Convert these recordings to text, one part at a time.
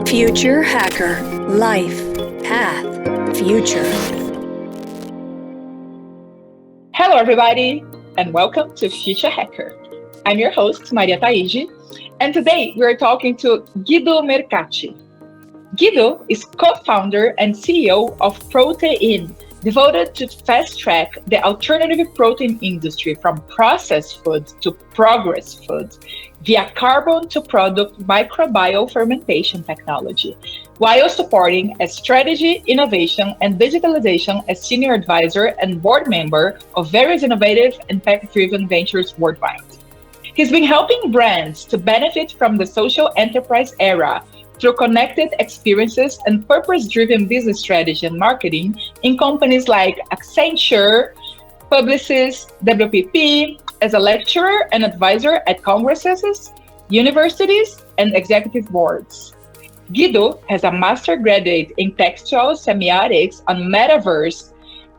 Future Hacker. Life. Path. Future. Hello, everybody, and welcome to Future Hacker. I'm your host, Maria Taiji, and today we're talking to Guido Mercati. Guido is co-founder and CEO of PROTe-IN, devoted to fast-track the alternative protein industry from processed food to progress food via carbon-to-product microbial fermentation technology, while supporting a strategy, innovation, and digitalization as senior advisor and board member of various innovative and tech-driven ventures worldwide. He's been helping brands to benefit from the social enterprise era through connected experiences and purpose-driven business strategy and marketing in companies like Accenture, Publicis, WPP, as a lecturer and advisor at congresses, universities, and executive boards. Guido has a master graduate in textual semiotics on metaverse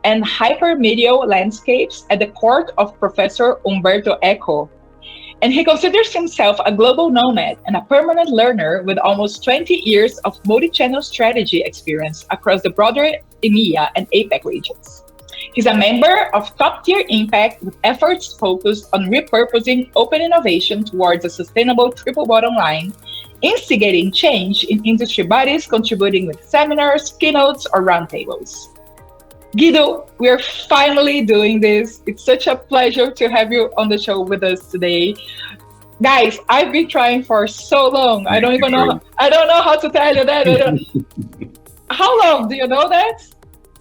and hypermedial landscapes at the court of Professor Umberto Eco. And he considers himself a global nomad and a permanent learner with almost 20 years of multi-channel strategy experience across the broader EMEA and APAC regions. He's a member of Top Tier Impact with efforts focused on repurposing open innovation towards a sustainable triple bottom line, instigating change in industry bodies, contributing with seminars, keynotes, or roundtables. Guido, we are finally doing this. It's such a pleasure to have you on the show with us today. Guys, I've been trying for so long. I don't know how to tell you that. How long? Do you know that?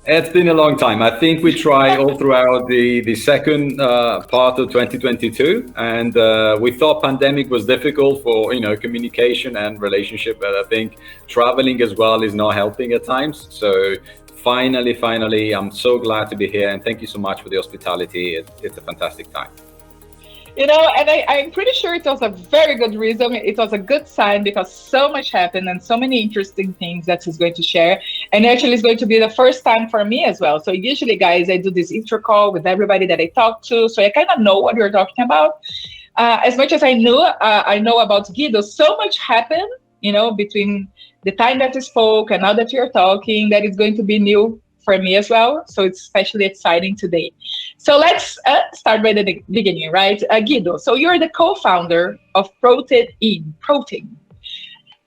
It's been a long time. I think we tried all throughout the second part of 2022, and we thought pandemic was difficult for communication and relationship, but I think traveling as well is not helping at times. So finally, I'm so glad to be here, and thank you so much for the hospitality. It's a fantastic time. And I'm pretty sure it was a very good reason. It was a good sign because so much happened and so many interesting things that he's going to share. And actually, it's going to be the first time for me as well. So usually, guys, I do this intro call with everybody that I talk to, so I kind of know what you're talking about. As much as I know about Guido, so much happened, between the time that we spoke and now that you're talking, that is going to be new for me as well. So it's especially exciting today. So let's start by the beginning, right? Guido, so you're the co-founder of PROTe-IN.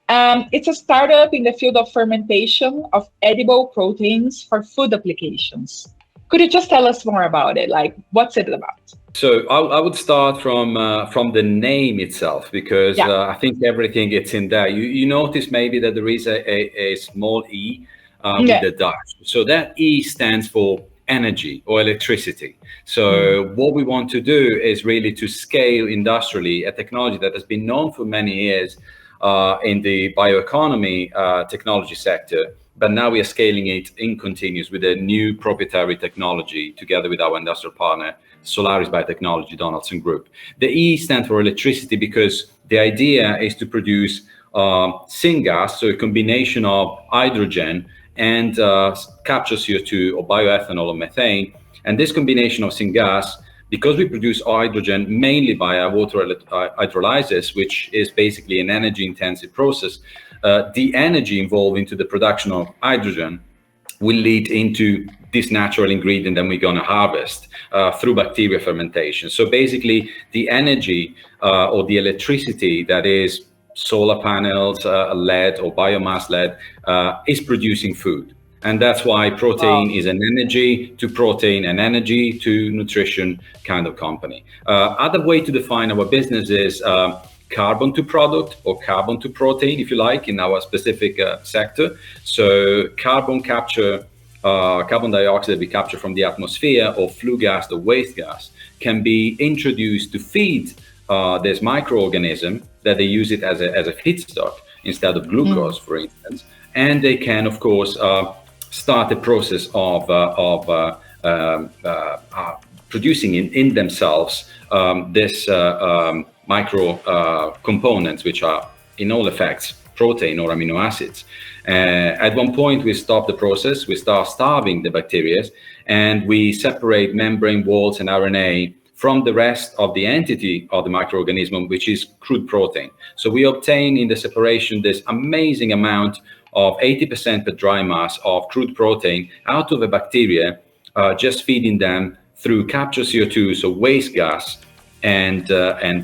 It's a startup in the field of fermentation of edible proteins for food applications. Could you just tell us more about it? Like, what's it about? So I would start from the name itself, because I think everything it's in there. You notice maybe that there is a small E with the dash. So that E stands for energy or electricity. So what we want to do is really to scale industrially a technology that has been known for many years in the bioeconomy technology sector, but now we are scaling it in continuous with a new proprietary technology together with our industrial partner, Solaris Biotechnology, Donaldson Group. The E stands for electricity because the idea is to produce syngas, so a combination of hydrogen and capture CO2 or bioethanol or methane. And this combination of syngas, because we produce hydrogen mainly via water hydrolysis, which is basically an energy intensive process, the energy involved into the production of hydrogen will lead into this natural ingredient that we're going to harvest through bacteria fermentation. So basically the energy or the electricity that is solar panels, LED or biomass LED, is producing food. And that's why PROTe-IN is an energy to protein and energy to nutrition kind of company. Other way to define our business is carbon to product or carbon to protein, if you like, in our specific sector. So carbon capture, carbon dioxide we capture from the atmosphere, or flue gas or waste gas, can be introduced to feed this microorganism that they use it as a feedstock instead of glucose, for instance. And they can, of course, start a process of producing in themselves this micro components, which are in all effects protein or amino acids. At one point, we stop the process, we start starving the bacteria, and we separate membrane walls and RNA from the rest of the entity of the microorganism, which is crude protein. So we obtain in the separation this amazing amount of 80% per dry mass of crude protein out of a bacteria, just feeding them through captured CO2, so waste gas, and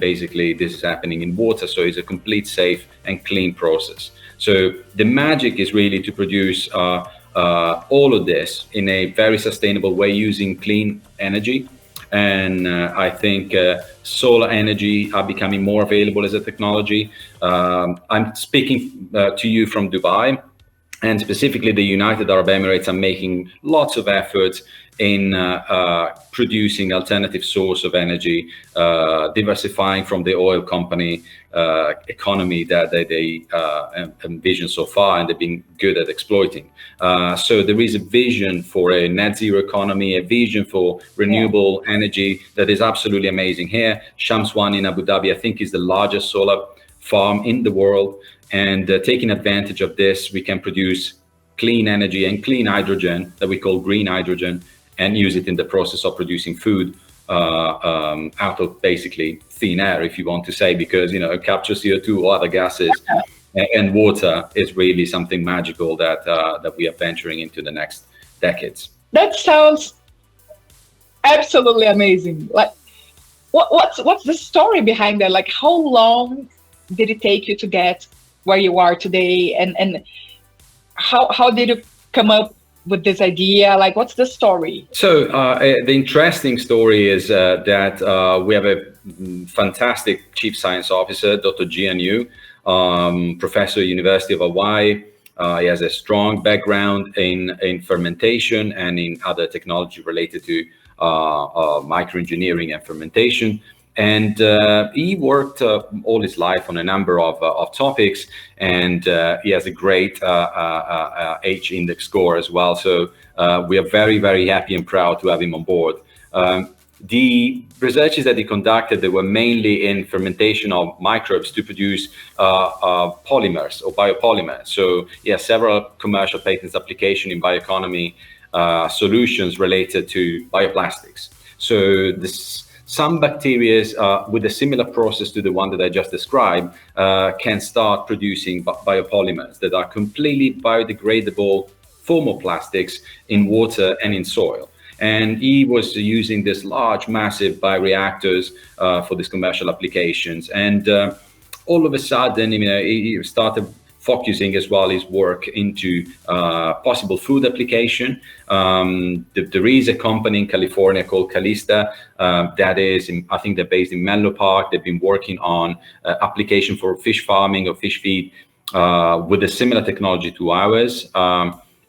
basically this is happening in water, so it's a complete safe and clean process. So the magic is really to produce all of this in a very sustainable way using clean energy. And I think solar energy are becoming more available as a technology. I'm speaking to you from Dubai, and specifically the United Arab Emirates are making lots of efforts in producing alternative source of energy, diversifying from the oil company economy that they envision so far, and they've been good at exploiting. So there is a vision for a net zero economy, a vision for renewable energy that is absolutely amazing here. Shams 1 in Abu Dhabi, I think, is the largest solar farm in the world. And taking advantage of this, we can produce clean energy and clean hydrogen that we call green hydrogen, and use it in the process of producing food out of basically thin air, if you want to say, because, you know, capture CO2 or other gases and water is really something magical that we are venturing into the next decades. That sounds absolutely amazing. Like, what's the story behind that? Like, how long did it take you to get where you are today, and how did you come up with this idea? Like, what's the story? So the interesting story is that we have a fantastic chief science officer, Dr. Jian Yu, professor at University of Hawaii. He has a strong background in fermentation and in other technology related to microengineering and fermentation. And he worked all his life on a number of topics, and he has a great H-index score as well. So we are very, very happy and proud to have him on board. The researches that he conducted, they were mainly in fermentation of microbes to produce polymers or biopolymers. So he has several commercial patents application in bioeconomy solutions related to bioplastics. So some bacteria with a similar process to the one that I just described can start producing biopolymers that are completely biodegradable thermoplastics in water and in soil. And he was using this large, massive bioreactors for these commercial applications. And all of a sudden, you know, he started focusing as well his work into possible food application. There is a company in California called Calista that is, I think they're based in Menlo Park. They've been working on application for fish farming or fish feed with a similar technology to ours.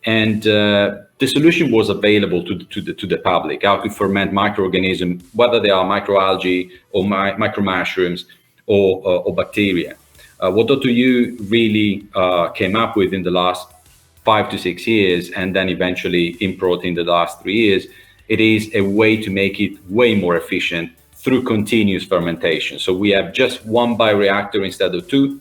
And the solution was available to the public, how to ferment microorganisms, whether they are microalgae or micro mushrooms or bacteria. What Dr. Yu really came up with in the last 5 to 6 years, and then eventually in PROTe-IN the last 3 years, it is a way to make it way more efficient through continuous fermentation. So we have just one bioreactor instead of two,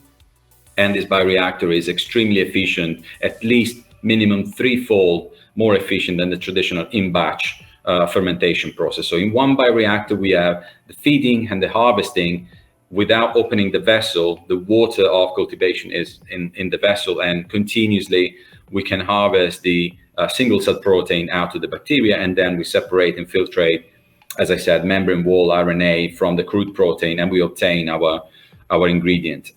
and this bioreactor is extremely efficient, at least minimum 3-fold more efficient than the traditional in-batch fermentation process. So in one bioreactor, we have the feeding and the harvesting. Without opening the vessel, the water of cultivation is in the vessel, and continuously we can harvest the single cell protein out of the bacteria, and then we separate and filtrate, as I said, membrane wall RNA from the crude protein, and we obtain our ingredient.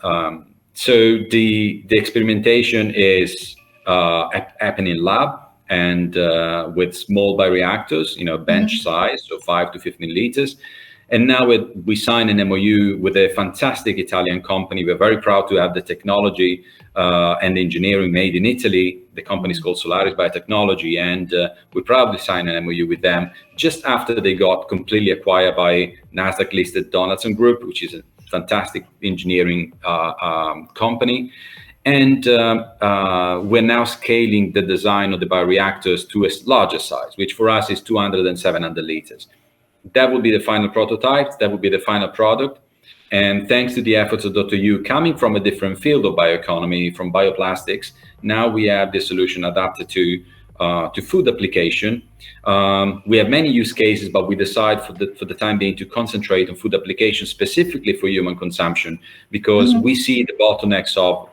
So the experimentation is happening in lab and with small bioreactors, you know, bench size, so 5 to 15 liters. And now we signed an MOU with a fantastic Italian company. We're very proud to have the technology and the engineering made in Italy. The company is called Solaris Biotechnology, and we proudly signed an MOU with them just after they got completely acquired by NASDAQ-listed Donaldson Group, which is a fantastic engineering company. And we're now scaling the design of the bioreactors to a larger size, which for us is 200 and 700 liters. That will be the final prototype. That will be the final product. And thanks to the efforts of Dr. Yu, coming from a different field of bioeconomy, from bioplastics, now we have the solution adapted to to food application. We have many use cases, but we decide for the time being to concentrate on food application specifically for human consumption, because we see the bottlenecks of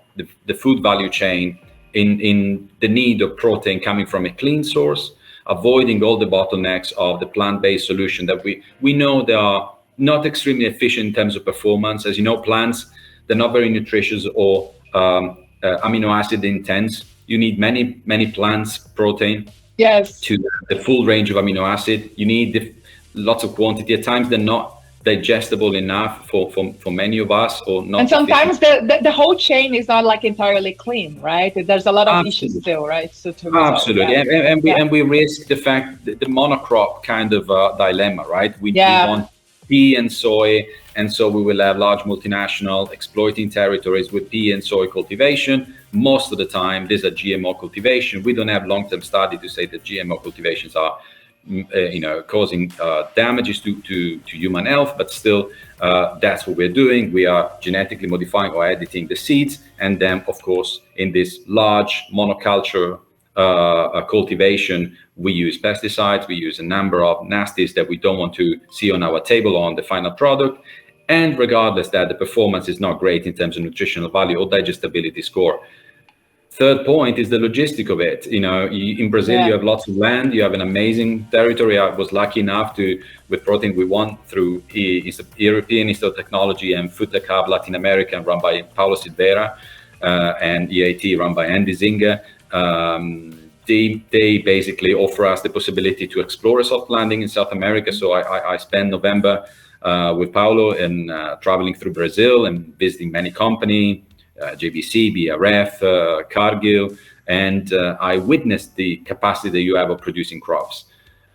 the food value chain in the need of protein coming from a clean source, avoiding all the bottlenecks of the plant-based solution that we know they are not extremely efficient in terms of performance. As you know, plants, they're not very nutritious or amino acid intense. You need many plants protein to the full range of amino acid. You need lots of quantity. At times they're not digestible enough for many of us, or not. And sometimes the whole chain is not like entirely clean, right? There's a lot of issues still, right? So to resolve. Absolutely, and we risk the fact that the monocrop kind of dilemma, right? We want pea and soy, and so we will have large multinational exploiting territories with pea and soy cultivation. Most of the time, these are GMO cultivation. We don't have long-term study to say that GMO cultivations are causing damages to human health, but still that's what we're doing. We are genetically modifying or editing the seeds, and then of course in this large monoculture cultivation, we use pesticides, we use a number of nasties that we don't want to see on our table or on the final product. And regardless that the performance is not great in terms of nutritional value or digestibility score. Third point is the logistic of it. In Brazil, you have lots of land, you have an amazing territory. I was lucky enough with PROTe-IN, we won through European Institute of Technology and Food Tech Hub Latin America, run by Paulo Silveira, and EIT run by Andy Zinga. They basically offer us the possibility to explore a soft landing in South America. So I spent November with Paulo and traveling through Brazil and visiting many companies, JBC, BRF, Cargill, and I witnessed the capacity that you have of producing crops.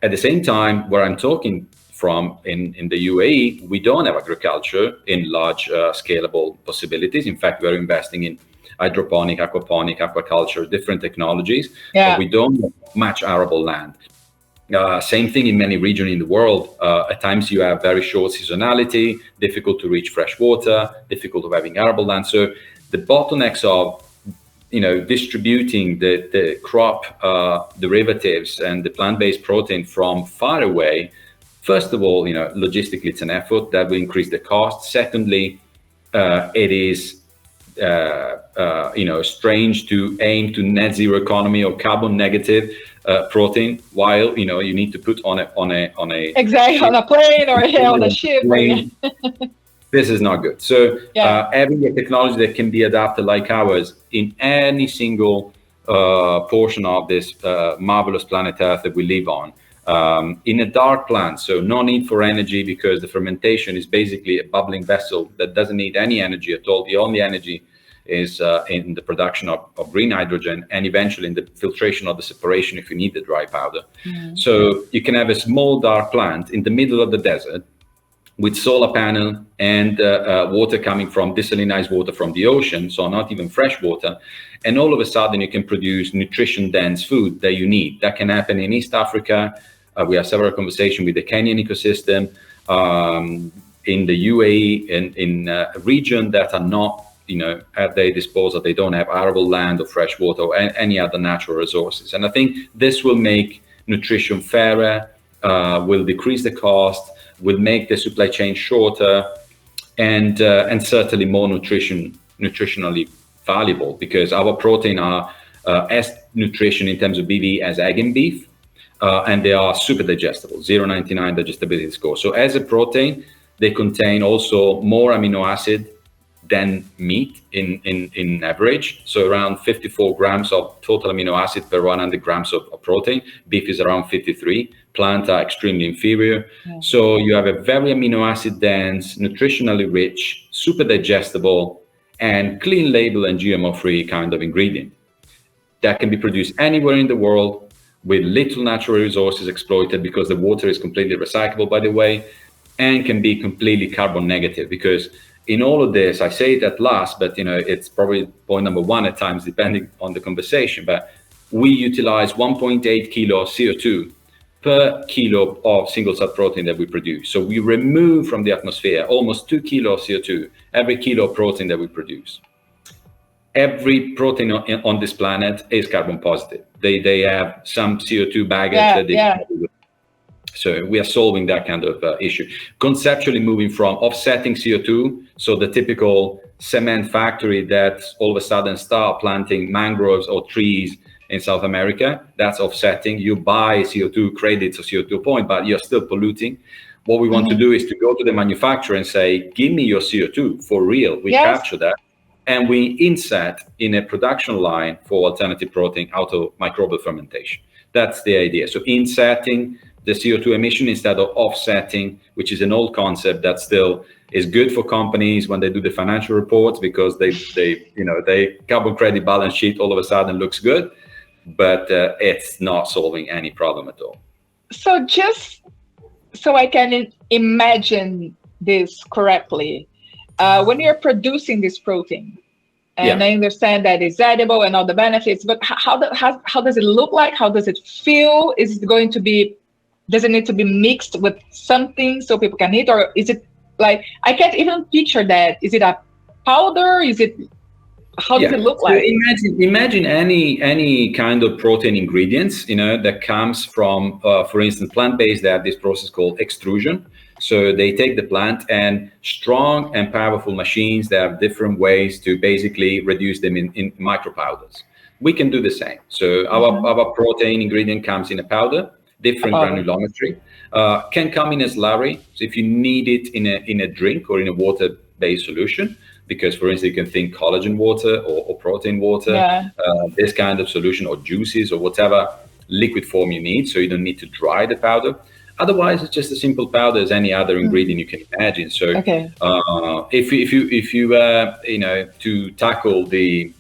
At the same time, where I'm talking from in the UAE, we don't have agriculture in large scalable possibilities. In fact, we're investing in hydroponic, aquaponic, aquaculture, different technologies, but we don't have much arable land. Same thing in many regions in the world. At times you have very short seasonality, difficult to reach fresh water, difficult of having arable land. So the bottlenecks of distributing the crop derivatives and the plant-based protein from far away, first of all, logistically it's an effort that will increase the cost. Secondly, it is strange to aim to net zero economy or carbon negative protein while you need to put on a exactly ship, on a plane or on a ship. This is not good. So having a technology that can be adapted like ours in any single portion of this marvelous planet Earth that we live on, in a dark plant, so no need for energy, because the fermentation is basically a bubbling vessel that doesn't need any energy at all. The only energy is in the production of green hydrogen, and eventually in the filtration or the separation if you need the dry powder. So you can have a small dark plant in the middle of the desert with solar panel and water coming from desalinized water from the ocean, so not even fresh water, and all of a sudden you can produce nutrition dense food that you need. That can happen in East Africa. We have several conversations with the Kenyan ecosystem, in the UAE, in a region that are not, at their disposal. They don't have arable land or fresh water or any other natural resources. And I think this will make nutrition fairer, will decrease the cost, will make the supply chain shorter, and certainly more nutritionally valuable, because our protein are as nutrition in terms of BV as egg and beef. And they are super digestible, 0.99 digestibility score. So as a protein, they contain also more amino acid than meat in average. So around 54 grams of total amino acid per 100 grams of protein. Beef is around 53. Plants are extremely inferior. So you have a very amino acid dense, nutritionally rich, super digestible, and clean label and GMO free kind of ingredient that can be produced anywhere in the world, with little natural resources exploited, because the water is completely recyclable, by the way, and can be completely carbon negative. Because in all of this, I say it at last, but it's probably point number one at times, depending on the conversation, but we utilize 1.8 kilo of CO2 per kilo of single cell protein that we produce. So we remove from the atmosphere almost 2 kilos of CO2 every kilo of protein that we produce. every protein on this planet is carbon positive. They have some CO2 baggage So we are solving that kind of issue. Conceptually moving from offsetting CO2, so the typical cement factory that all of a sudden start planting mangroves or trees in South America, that's offsetting. You buy CO2 credits or CO2 point, but you're still polluting. What we want to do is to go to the manufacturer and say, give me your CO2 for real. We capture that. And we insert in a production line for alternative protein out of microbial fermentation. That's the idea. So inserting the CO2 emission instead of offsetting, which is an old concept that still is good for companies when they do the financial reports, because they carbon credit balance sheet all of a sudden looks good, but it's not solving any problem at all. So just so I can imagine this correctly, when you're producing this protein, and I understand that it's edible and all the benefits, but how does it look like? How does it feel? Is it going to be, does it need to be mixed with something so people can eat? Or is it like, I can't even picture that. Is it a powder? Is it, how does it look like? Imagine any kind of protein ingredients, that comes from, for instance, plant-based, they have this process called extrusion. So they take the plant, and strong and powerful machines, they have different ways to basically reduce them in micropowders. We can do the same. So our protein ingredient comes in a powder, different granulometry, can come in a slurry. So if you need it in a drink or in a water-based solution, because for instance, you can think collagen water or protein water, this kind of solution, or juices or whatever liquid form you need. So you don't need to dry the powder. Otherwise, it's just a simple powder as any other ingredient you can imagine. So if you to tackle the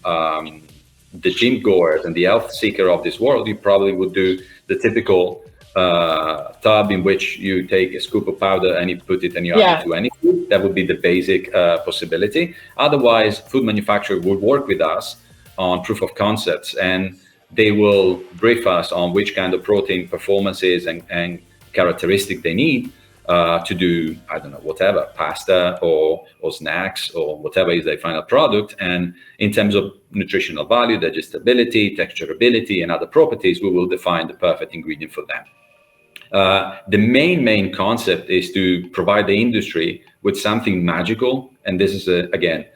gym goers and the health seeker of this world, you probably would do the typical tub in which you take a scoop of powder and you put it and you add it to any food. That would be the basic possibility. Otherwise, food manufacturer would work with us on proof of concepts, and they will brief us on which kind of protein performances and characteristic they need to do, I don't know, whatever, pasta or snacks or whatever is their final product. And in terms of nutritional value, digestibility, texturability, and other properties, we will define the perfect ingredient for them. The main concept is to provide the industry with something magical. And this is, again,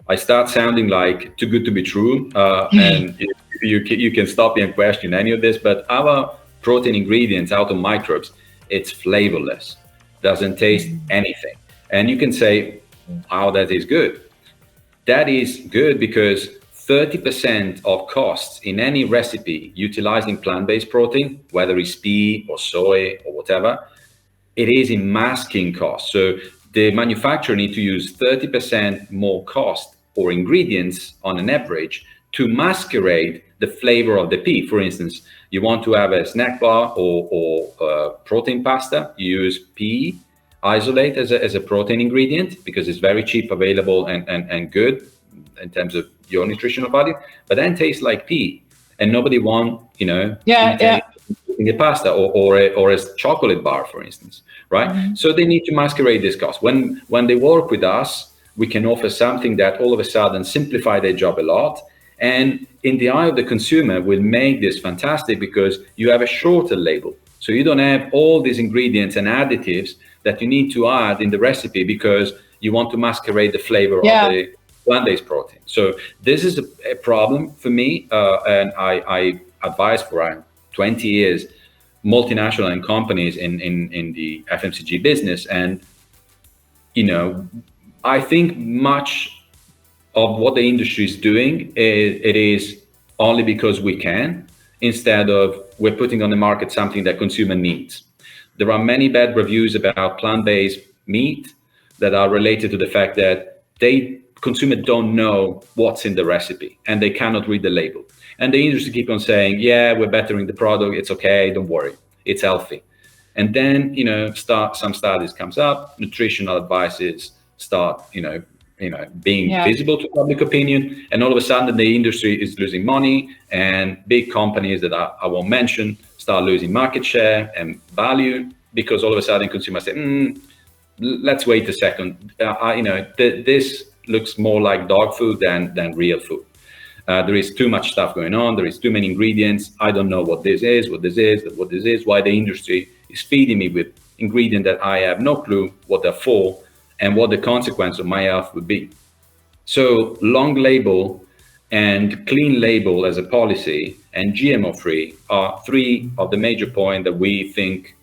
I start sounding like too good to be true. And you can stop me and question any of this, but our protein ingredients out of microbes, it's flavorless, doesn't taste anything. And you can say, wow, that is good. That is good because 30% of costs in any recipe utilizing plant-based protein, whether it's pea or soy or whatever, it is in masking costs. So the manufacturer needs to use 30% more cost or ingredients on an average to masquerade the flavor of the pea. For instance, you want to have a snack bar or protein pasta, you use pea isolate as a protein ingredient because it's very cheap, available, and good in terms of your nutritional value, but then tastes like pea, and nobody want, in a pasta or a chocolate bar, for instance, right? So they need to masquerade this cost. When they work with us, we can offer something that all of a sudden simplify their job a lot, and in the eye of the consumer will make this fantastic because you have a shorter label. So you don't have all these ingredients and additives that you need to add in the recipe because you want to masquerade the flavor of the plant-based protein. So this is a problem for me, and I advise for 20 years multinational and companies in the FMCG business. And, I think much of what the industry is doing, it is only because we can, instead of we're putting on the market something that consumer needs. There are many bad reviews about plant-based meat that are related to the fact that consumer don't know what's in the recipe and they cannot read the label. And the industry keep on saying, yeah, we're bettering the product, it's okay, don't worry, it's healthy. And then, some studies comes up, nutritional advices start, being visible to public opinion, and all of a sudden the industry is losing money, and big companies that I won't mention start losing market share and value because all of a sudden consumers say, let's wait a second, this looks more like dog food than real food. There is too much stuff going on. There is too many ingredients. I don't know what this is, why the industry is feeding me with ingredients that I have no clue what they're for and what the consequence of my health would be. So long label and clean label as a policy and GMO-free are three of the major points that we think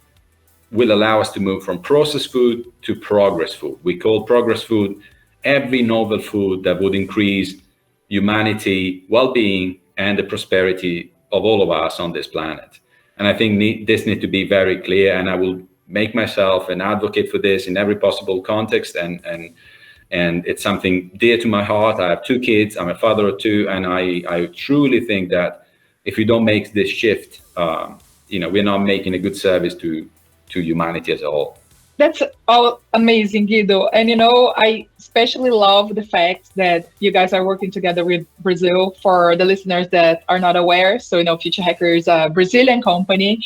will allow us to move from processed food to progress food. We call progress food every novel food that would increase humanity, well-being, and the prosperity of all of us on this planet. And I think this needs to be very clear, and I will make myself an advocate for this in every possible context, and it's something dear to my heart. I have 2 kids, I'm a father of 2, and I truly think that if we don't make this shift, we're not making a good service to humanity as a whole. That's all amazing, Guido. And, I especially love the fact that you guys are working together with Brazil. For the listeners that are not aware, so, Future Hacker is a Brazilian company.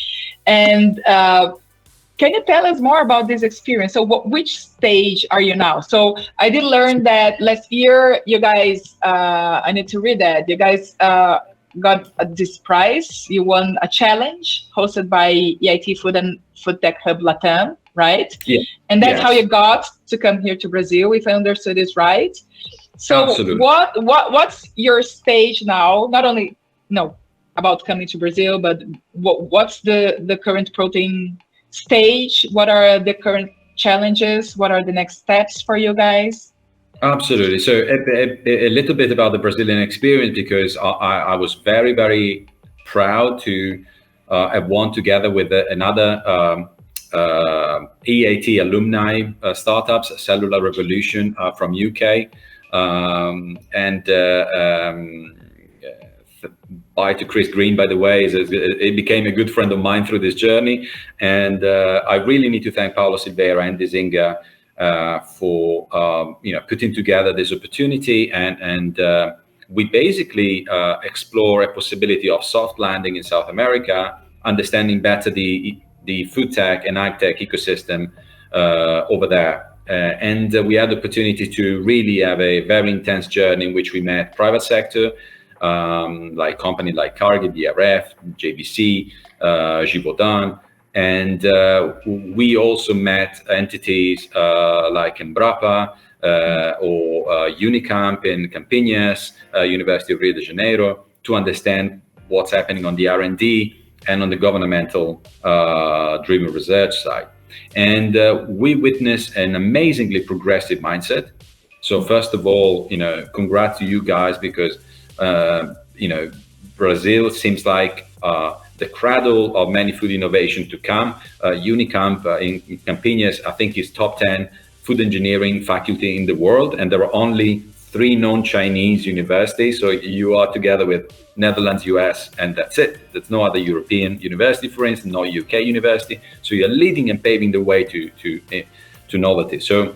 And can you tell us more about this experience? So which stage are you now? So I did learn that last year, you guys, I need to read that, you guys got this prize. You won a challenge hosted by EIT Food and Food Tech Hub Latam, right? Yeah. And that's how you got to come here to Brazil, if I understood this right. So Absolutely. What's your stage now? Not only about coming to Brazil, but what's the current PROTe-IN stage? What are the current challenges? What are the next steps for you guys? Absolutely. So a little bit about the Brazilian experience, because I was very, very proud to have won together with another EAT alumni startups, Cellular Revolution from UK, and bye to Chris Green, by the way. It became a good friend of mine through this journey, and I really need to thank Paulo Silveira and Dizinga for putting together this opportunity, and we basically explore a possibility of soft landing in South America, understanding better the food tech and ag tech ecosystem over there. And we had the opportunity to really have a very intense journey in which we met private sector, like companies like Cargill, BRF, JBC, Givaudan. And we also met entities like Embrapa or Unicamp in Campinas, University of Rio de Janeiro, to understand what's happening on the R&D and on the governmental driven research side. And we witnessed an amazingly progressive mindset. So first of all, congrats to you guys, because Brazil seems like the cradle of many food innovation to come. Unicamp in Campinas, I think, is top 10 food engineering faculty in the world, and there are only 3 non-Chinese universities. So you are together with Netherlands, US, and that's it. There's no other European university, for instance, no UK university. So you're leading and paving the way to novelty. So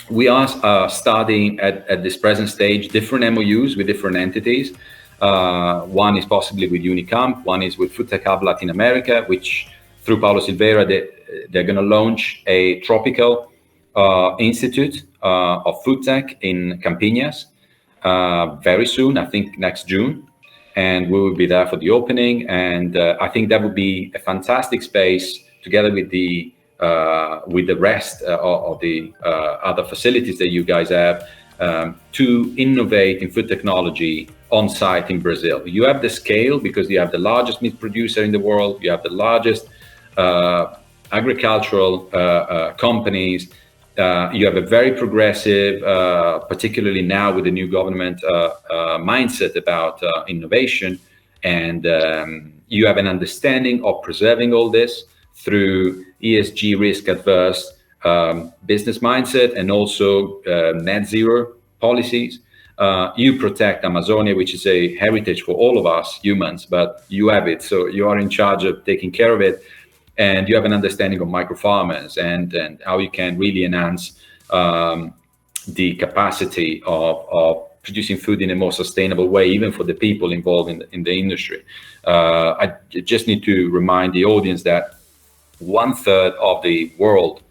we are studying at this present stage different MOUs with different entities. One is possibly with Unicamp, one is with Food Tech Hub Latin America, which through Paulo Silveira, they're going to launch a tropical institute of food tech in Campinas very soon, I think next June. And we will be there for the opening. And I think that would be a fantastic space, together with the rest of the other facilities that you guys have, to innovate in food technology on site in Brazil. You have the scale because you have the largest meat producer in the world, you have the largest agricultural companies, you have a very progressive, particularly now with the new government mindset about innovation, and you have an understanding of preserving all this through ESG risk adverse business mindset, and also net zero policies. You protect Amazonia, which is a heritage for all of us humans, but you have it, so you are in charge of taking care of it, and you have an understanding of micro farmers and how you can really enhance the capacity of producing food in a more sustainable way, even for the people involved in the industry. I just need to remind the audience that 1/3 of the world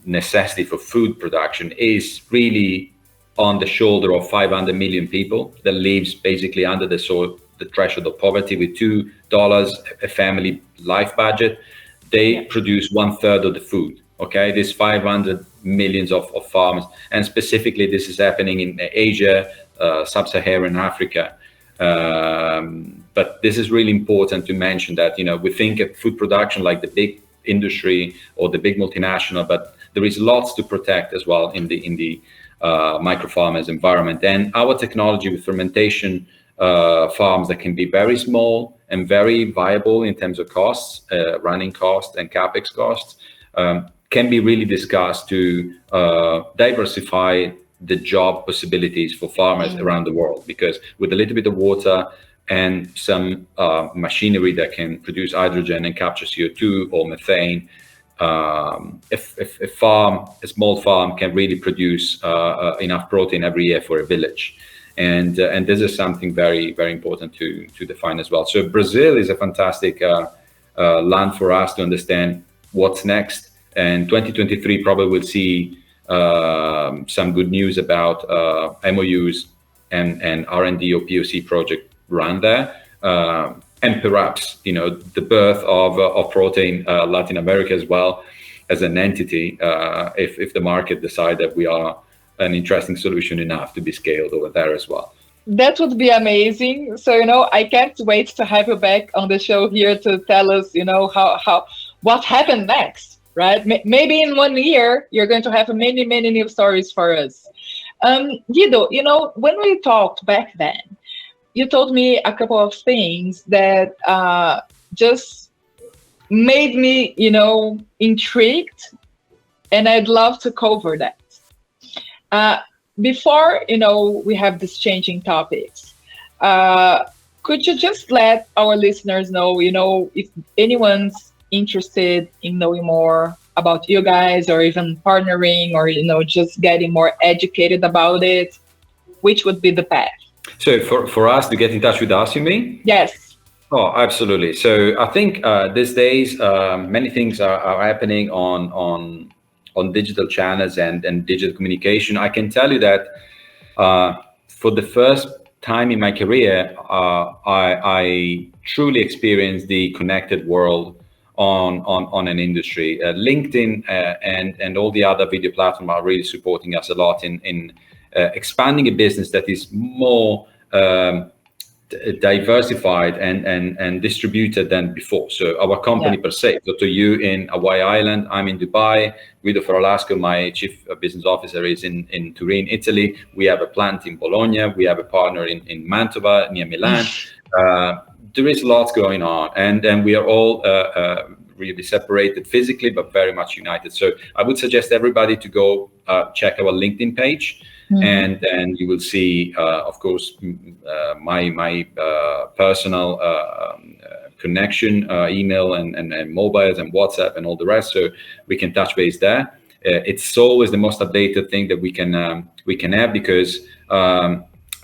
necessity for food production is really on the shoulder of 500 million people that lives basically under the threshold of poverty with $2 a family life budget. They produce 1/3 of the food. Okay, this 500 millions of farms, and specifically this is happening in Asia, sub-Saharan Africa. But this is really important to mention that, we think of food production like the big industry or the big multinational, but there is lots to protect as well in the micro farmers environment. And our technology with fermentation farms that can be very small and very viable in terms of costs, running costs and capex costs, can be really discussed to diversify the job possibilities for farmers around the world. Because with a little bit of water and some machinery that can produce hydrogen and capture CO2 or methane, a small farm can really produce enough protein every year for a village. And this is something very, very important to define as well. So Brazil is a fantastic land for us to understand what's next. And 2023 probably will see some good news about MOUs and R&D or POC project run there. And perhaps, the birth of PROTe-IN Latin America as well as an entity, if the market decide that we are an interesting solution enough to be scaled over there as well. That would be amazing. So, I can't wait to have you back on the show here to tell us, what happened next. Right? Maybe in 1 year, you're going to have many, many new stories for us. Guido, when we talked back then, you told me a couple of things that just made me, intrigued, and I'd love to cover that. Before, we have these changing topics, could you just let our listeners know, if anyone's interested in knowing more about you guys, or even partnering, or just getting more educated about it, which would be the path? So for us to get in touch with us, you mean? Yes. Oh, absolutely. So I think these days many things are happening on digital channels and digital communication. I can tell you that for the first time in my career, I truly experienced the connected world on an industry. LinkedIn and all the other video platforms are really supporting us a lot in expanding a business that is more diversified and distributed than before. So our company per se, so to you in Hawaii Island, I'm in Dubai. Guido Mercati, my chief business officer, is in Turin, Italy. We have a plant in Bologna. We have a partner in Mantova, near Milan. There is lots going on, and we are all really separated physically, but very much united. So I would suggest everybody to go check our LinkedIn page, and then you will see, of course, my personal connection, email and mobiles and WhatsApp and all the rest. So we can touch base there. It's always the most updated thing that we can have, because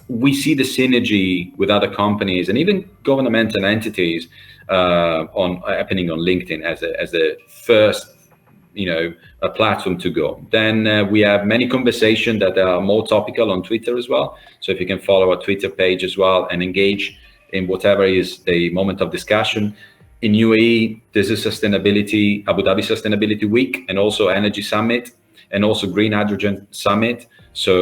we see the synergy with other companies and even governmental entities happening on LinkedIn as a first, a platform to go. Then we have many conversations that are more topical on Twitter as well. So if you can follow our Twitter page as well and engage in whatever is the moment of discussion. In UAE, this is sustainability, Abu Dhabi Sustainability Week, and also Energy Summit, and also Green Hydrogen Summit. So,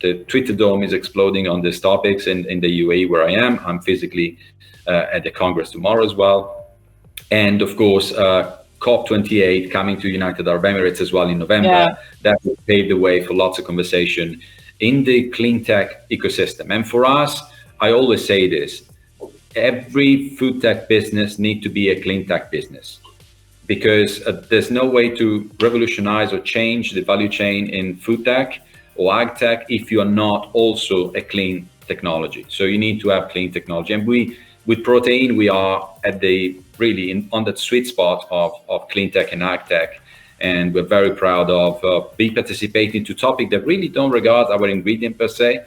the Twitter dome is exploding on these topics in the UAE where I am. I'm physically at the Congress tomorrow as well. And of course, COP28 coming to United Arab Emirates as well in November. Yeah. That will pave the way for lots of conversation in the clean tech ecosystem. And for us, I always say this, every food tech business needs to be a clean tech business, because there's no way to revolutionize or change the value chain in food tech or ag tech if you are not also a clean technology. So you need to have clean technology. And with PROTe-IN, we are at the really on that sweet spot of clean tech and ag tech. And we're very proud of being participating to topics that really don't regard our ingredient per se.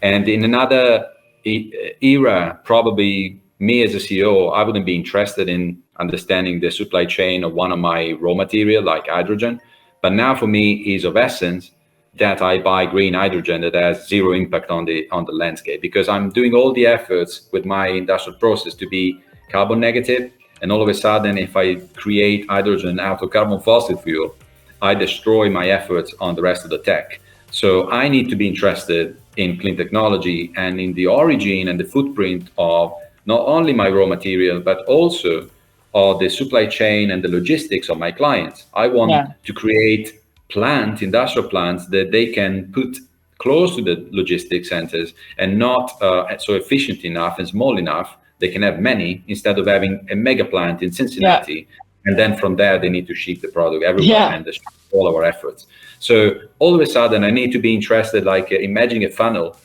And in another era, probably me as a CEO, I wouldn't be interested in understanding the supply chain of one of my raw material like hydrogen. But now for me is of essence, that I buy green hydrogen that has zero impact on the landscape, because I'm doing all the efforts with my industrial process to be carbon negative, and all of a sudden, if I create hydrogen out of carbon fossil fuel, I destroy my efforts on the rest of the tech. So I need to be interested in clean technology and in the origin and the footprint of not only my raw material, but also of the supply chain and the logistics of my clients. I want to create industrial plants that they can put close to the logistics centers and not so efficient enough and small enough. They can have many instead of having a mega plant in Cincinnati. And then from there, they need to ship the product everywhere and destroy all our efforts. So all of a sudden, I need to be interested, like imagining a funnel.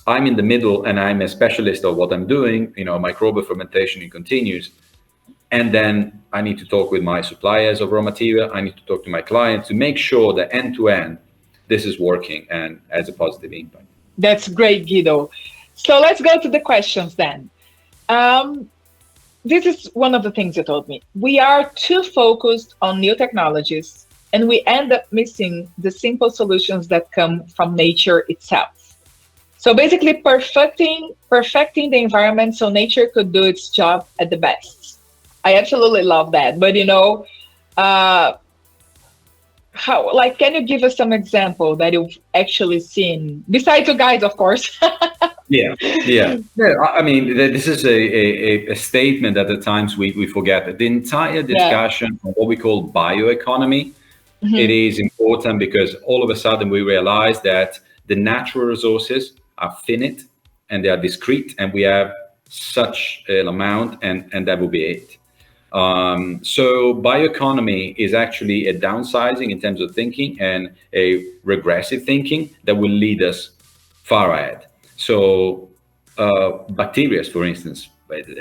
I'm in the middle and I'm a specialist of what I'm doing, microbial fermentation and continuous. And then I need to talk with my suppliers of raw material. I need to talk to my clients to make sure that end to end, this is working and has a positive impact. That's great, Guido. So let's go to the questions then. This is one of the things you told me. We are too focused on new technologies, and we end up missing the simple solutions that come from nature itself. So basically perfecting the environment so nature could do its job at the best. I absolutely love that. But can you give us some example that you've actually seen, besides you guys, of course? Yeah. I mean, this is a statement that at times we forget. The entire discussion on what we call bioeconomy, it is important because all of a sudden we realize that the natural resources are finite and they are discrete, and we have such an amount, and that will be it. So bioeconomy is actually a downsizing in terms of thinking and a regressive thinking that will lead us far ahead. So bacteria, for instance,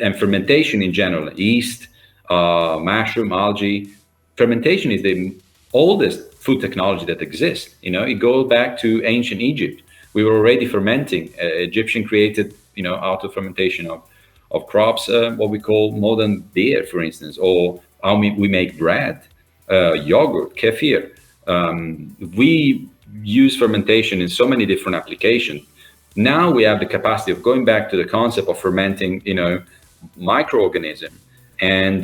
and fermentation in general, yeast, mushroom, algae, fermentation is the oldest food technology that exists. It goes back to ancient Egypt. We were already fermenting. Egyptian created, out of fermentation of crops, what we call modern beer, for instance, or how we make bread, yogurt, kefir. We use fermentation in so many different applications. Now we have the capacity of going back to the concept of fermenting, microorganism, and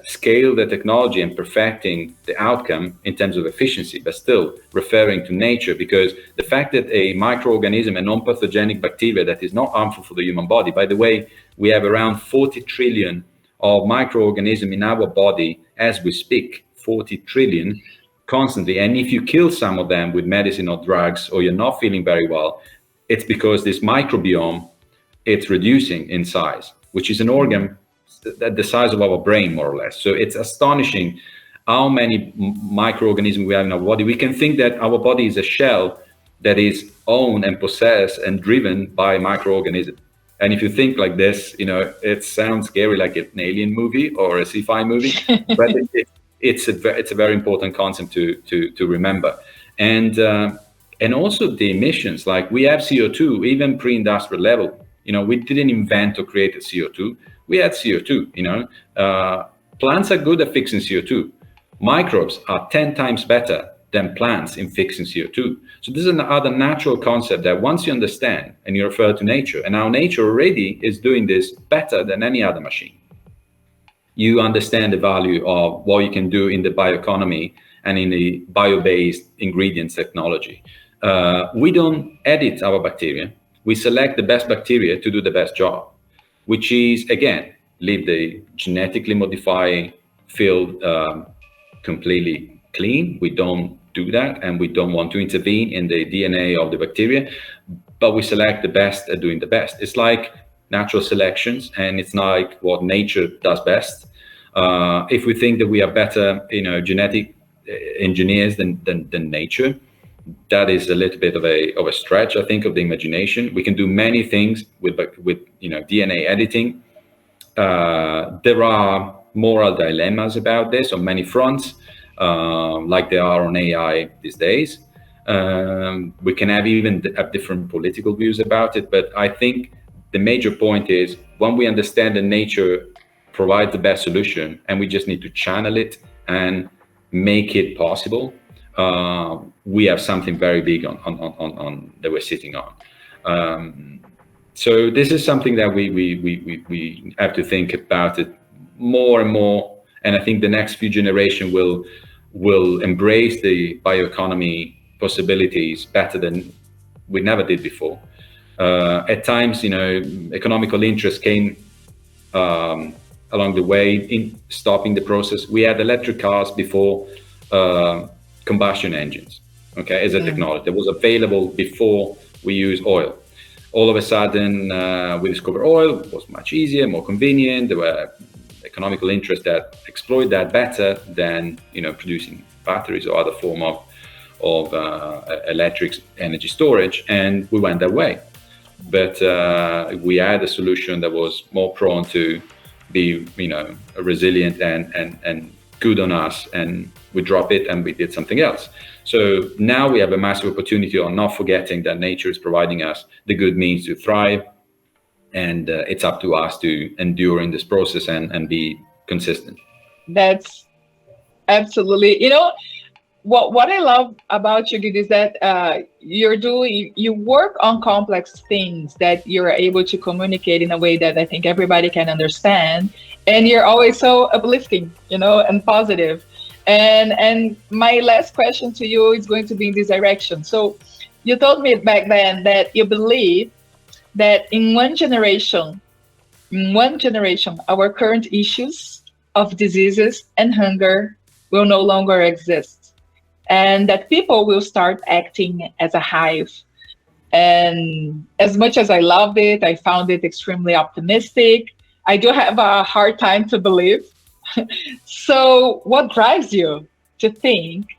scale the technology and perfecting the outcome in terms of efficiency, but still referring to nature, because the fact that a microorganism, a non-pathogenic bacteria that is not harmful for the human body, by the way, we have around 40 trillion of microorganisms in our body as we speak, 40 trillion constantly. And if you kill some of them with medicine or drugs, or you're not feeling very well, it's because this microbiome, it's reducing in size, which is an organ the size of our brain, more or less. So it's astonishing how many microorganisms we have in our body. We can think that our body is a shell that is owned and possessed and driven by microorganisms. And if you think like this, it sounds scary, like an alien movie or a sci-fi movie, but it's a very important concept to remember. And also the emissions, like we have CO2, even pre-industrial level. We didn't invent or create CO2. We had CO2, Plants are good at fixing CO2. Microbes are 10 times better than plants in fixing CO2. So this is another natural concept that once you understand and you refer to nature, and how nature already is doing this better than any other machine, you understand the value of what you can do in the bioeconomy and in the bio-based ingredients technology. We don't edit our bacteria. We select the best bacteria to do the best job, which is, again, leave the genetically modified field completely clean. We don't do that, and we don't want to intervene in the DNA of the bacteria, but we select the best at doing the best. It's like natural selections, and it's like what nature does best. If we think that we are better, genetic engineers than nature, that is a little bit of a stretch, I think, of the imagination. We can do many things with DNA editing. There are moral dilemmas about this on many fronts, like there are on AI these days. We can have different political views about it, but I think the major point is when we understand that nature provides the best solution, and we just need to channel it and make it possible. we have something very big on that we're sitting on. So this is something that we have to think about it more and more. And I think the next few generation will embrace the bioeconomy possibilities better than we never did before. At times, economical interest came along the way in stopping the process. We had electric cars before combustion engines, okay, as a technology that was available before we used oil. All of a sudden, we discovered oil was much easier, more convenient. There were economical interests that exploit that better than producing batteries or other form of electric energy storage, and we went that way. But we had a solution that was more prone to be resilient and good on us, and we drop it and we did something else. So now we have a massive opportunity on not forgetting that nature is providing us the good means to thrive, and it's up to us to endure in this process and be consistent. That's absolutely, what I love about you, Guido, is that you work on complex things that you're able to communicate in a way that I think everybody can understand, and you're always so uplifting, and positive. And my last question to you is going to be in this direction. So you told me back then that you believe that in one generation, our current issues of diseases and hunger will no longer exist, and that people will start acting as a hive. And as much as I loved it, I found it extremely optimistic. I do have a hard time to believe. So what drives you to think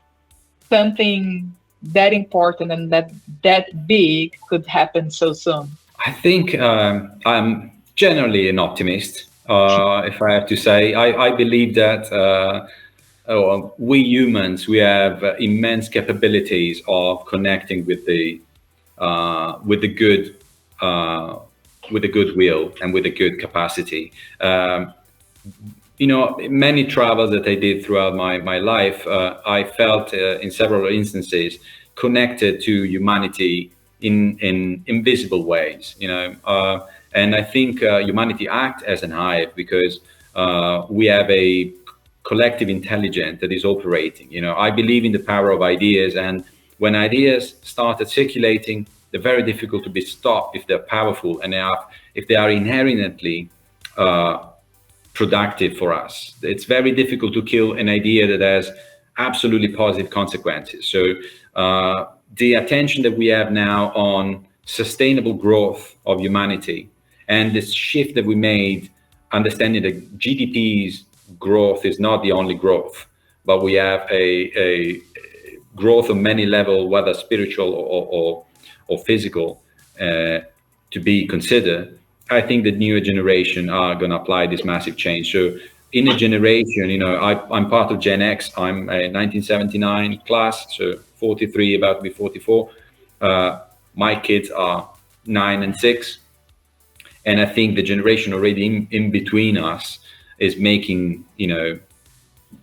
something that important and that big could happen so soon? I think I'm generally an optimist. If I have to say, I believe that we humans, we have immense capabilities of connecting with the goodwill and with the good capacity. Many travels that I did throughout my life, I felt in several instances connected to humanity in invisible ways. And I think humanity acts as an hive because we have a collective intelligence that is operating. I believe in the power of ideas, and when ideas started circulating, they're very difficult to be stopped if they're powerful and if they are inherently productive for us. It's very difficult to kill an idea that has absolutely positive consequences. So the attention that we have now on sustainable growth of humanity and this shift that we made, understanding that GDP's growth is not the only growth, but we have a growth on many levels, whether spiritual or physical, to be considered. I think the newer generation are going to apply this massive change. So in a generation, I'm part of Gen X. I'm a 1979 class, so 43, about to be 44. My kids are 9 and 6. And I think the generation already in between us is making,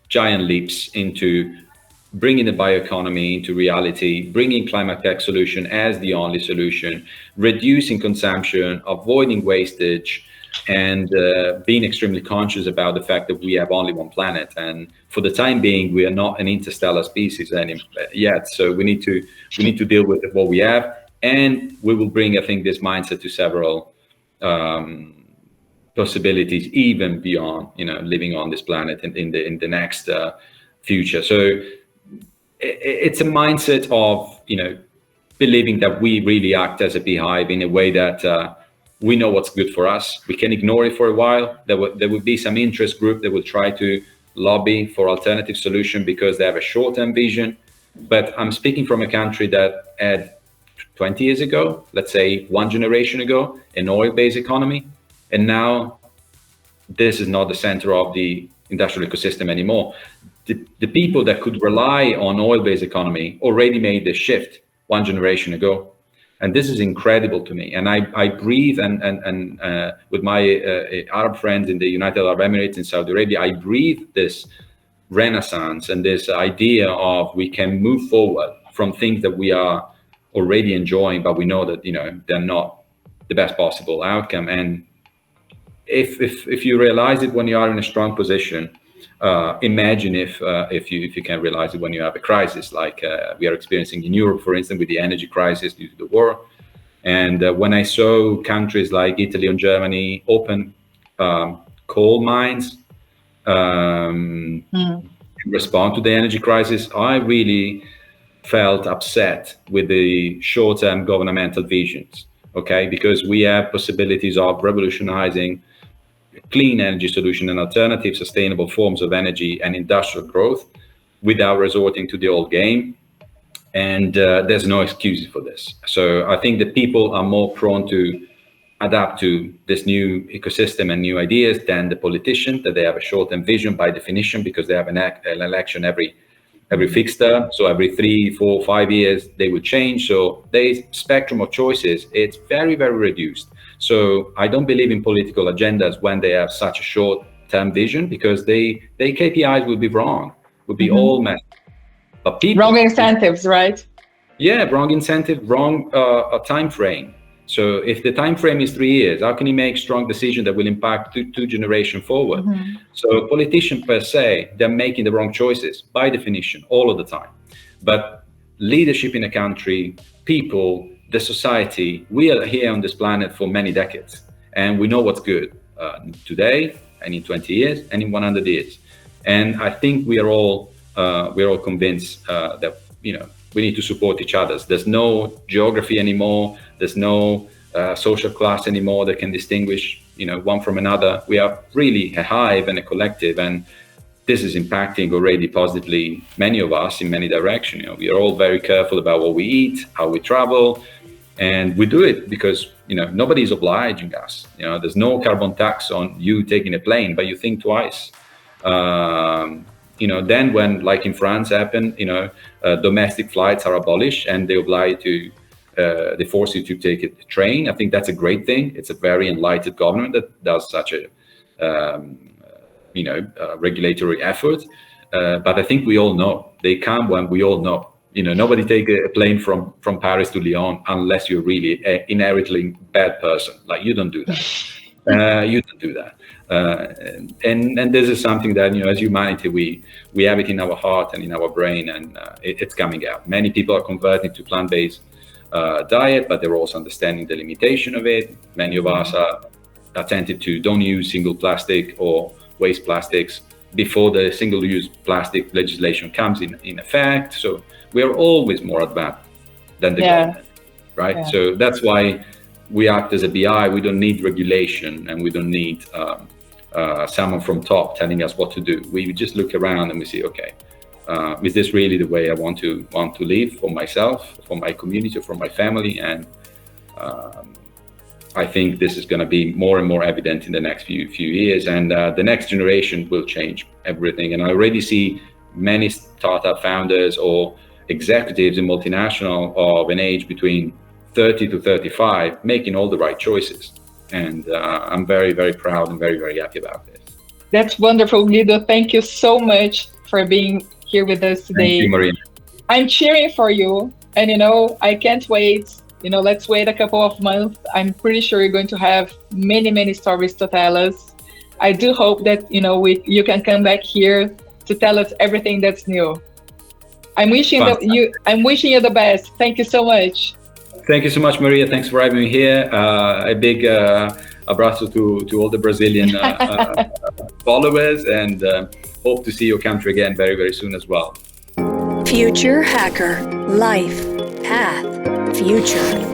giant leaps into bringing the bioeconomy into reality, bringing climate tech solution as the only solution, reducing consumption, avoiding wastage, and being extremely conscious about the fact that we have only one planet. And for the time being, we are not an interstellar species yet. So we need to deal with what we have, and we will bring, I think, this mindset to several possibilities even beyond, living on this planet in the next future. So it's a mindset of, believing that we really act as a beehive in a way that we know what's good for us. We can ignore it for a while. There will be some interest group that will try to lobby for alternative solution because they have a short-term vision. But I'm speaking from a country that had 20 years ago, let's say one generation ago, an oil-based economy. And now this is not the center of the industrial ecosystem anymore. The people that could rely on oil-based economy already made the shift one generation ago. And this is incredible to me. And I breathe and with my Arab friends in the United Arab Emirates in Saudi Arabia, I breathe this renaissance and this idea of we can move forward from things that we are already enjoying, but we know that, they're not the best possible outcome. And if you realize it when you are in a strong position, imagine if you can realize it when you have a crisis, like we are experiencing in Europe, for instance, with the energy crisis due to the war. And when I saw countries like Italy and Germany open coal mines in response to the energy crisis, I really felt upset with the short-term governmental visions, okay? Because we have possibilities of revolutionizing clean energy solution and alternative sustainable forms of energy and industrial growth without resorting to the old game. And there's no excuses for this. So I think that people are more prone to adapt to this new ecosystem and new ideas than the politicians, that they have a short-term vision by definition, because they have an election every fixed term. So every 3, 4, 5 years, they will change. So the spectrum of choices, it's very, very reduced. So I don't believe in political agendas when they have such a short-term vision, because their KPIs will be wrong, will be all messed. But people, wrong incentives, right? Yeah, wrong incentive, wrong time frame. So if the time frame is 3 years, how can you make strong decisions that will impact two generations forward? So politicians per se, they're making the wrong choices by definition all of the time. But leadership in a country, people, the society, we are here on this planet for many decades, and we know what's good today and in 20 years and in 100 years. And I think we're all convinced that we need to support each other. There's no geography anymore. There's no social class anymore that can distinguish one from another. We are really a hive and a collective, and this is impacting already positively many of us in many directions. We are all very careful about what we eat, how we travel, and we do it because nobody is obliging us. There's no carbon tax on you taking a plane, but you think twice. Then when, like in France happened, domestic flights are abolished and they they force you to take a train. I think that's a great thing. It's a very enlightened government that does such a regulatory effort. But I think we all know they come when we all know. Nobody take a plane from Paris to Lyon unless you're really an inherently bad person. Like, you don't do that. You don't do that. And this is something that, as humanity, we have it in our heart and in our brain, and it's coming out. Many people are converting to plant-based diet, but they're also understanding the limitation of it. Many of us are attentive to don't use single plastic or waste plastics before the single-use plastic legislation comes in effect. So we are always more advanced than the government, right? Yeah. So that's why we act as a BI. We don't need regulation, and we don't need someone from top telling us what to do. We just look around and we see, okay, is this really the way I want to live for myself, for my community, for my family? And I think this is going to be more and more evident in the next few years, and the next generation will change everything. And I already see many startup founders or executives in multinational of an age between 30 to 35 making all the right choices. And I'm very, very proud and very, very happy about this. That's wonderful, Guido. Thank you so much for being here with us today. Thank you, Maria. I'm cheering for you. And, I can't wait. Let's wait a couple of months. I'm pretty sure you're going to have many, many stories to tell us. I do hope that, you can come back here to tell us everything that's new. I'm wishing you the best. Thank you so much. Thank you so much, Maria. Thanks for having me here. A big abraço to all the Brazilian followers, and hope to see your country again very, very soon as well. Future Hacker. Life. Path. Future.